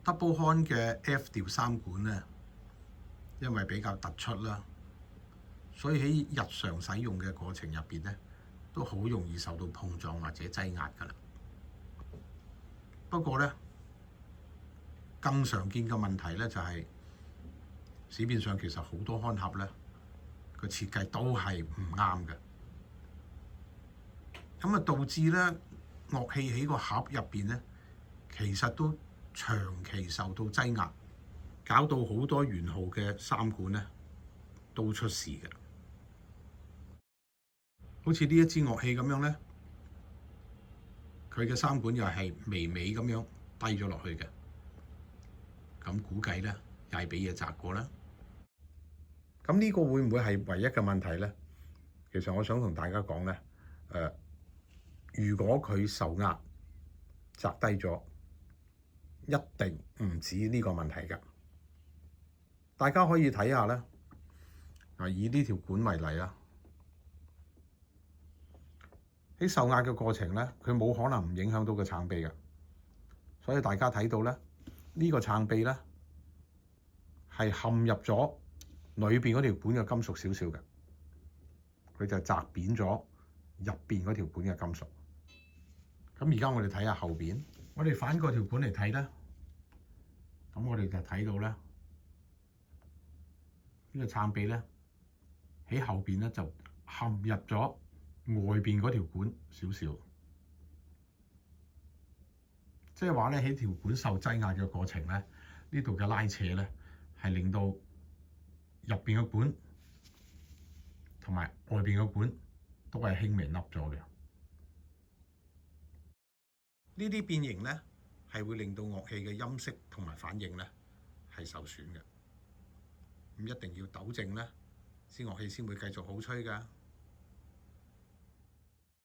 Double Horn 嘅 F 調三管咧，因為比較突出啦，所以喺日常使用嘅過程入邊咧，都好容易受到碰撞或者擠壓㗎啦。不過咧，更常見嘅問題咧就係市面上其實好多康盒咧個設計都係唔啱嘅，咁啊導致咧樂器喺個盒入邊咧，其實都長期受到擠壓，搞到好多圓號嘅三管咧都出事嘅。好似呢一支樂器咁樣咧，佢嘅三管又係微微咁樣低咗落去嘅，咁估計咧又係俾嘢砸過啦。咁呢個會唔會係唯一嘅問題咧？其實我想同大家講咧，如果佢受壓砸低咗，一定唔止呢個問題㗎。大家可以睇下咧，以呢條管為例啦，喺受壓嘅過程咧，佢冇可能唔影響到個撐臂嘅，所以大家睇到咧，呢個撐臂咧係陷入咗裏邊嗰條管嘅金屬少少嘅，佢就砸扁咗入邊嗰條管嘅金屬。咁而家我哋睇下後邊，我哋反過條管嚟睇咧，咁我哋就睇到咧，呢個撐臂咧喺後邊咧就陷入咗外邊嗰條管少少，即係話咧喺條管受擠壓嘅過程咧，呢度嘅拉扯咧係令到入邊嘅管同埋外邊嘅管都係輕微凹咗嘅。呢啲變形咧係會令到樂器嘅音色同埋反應咧係受損嘅，咁一定要糾正咧，支樂器先會繼續好吹㗎。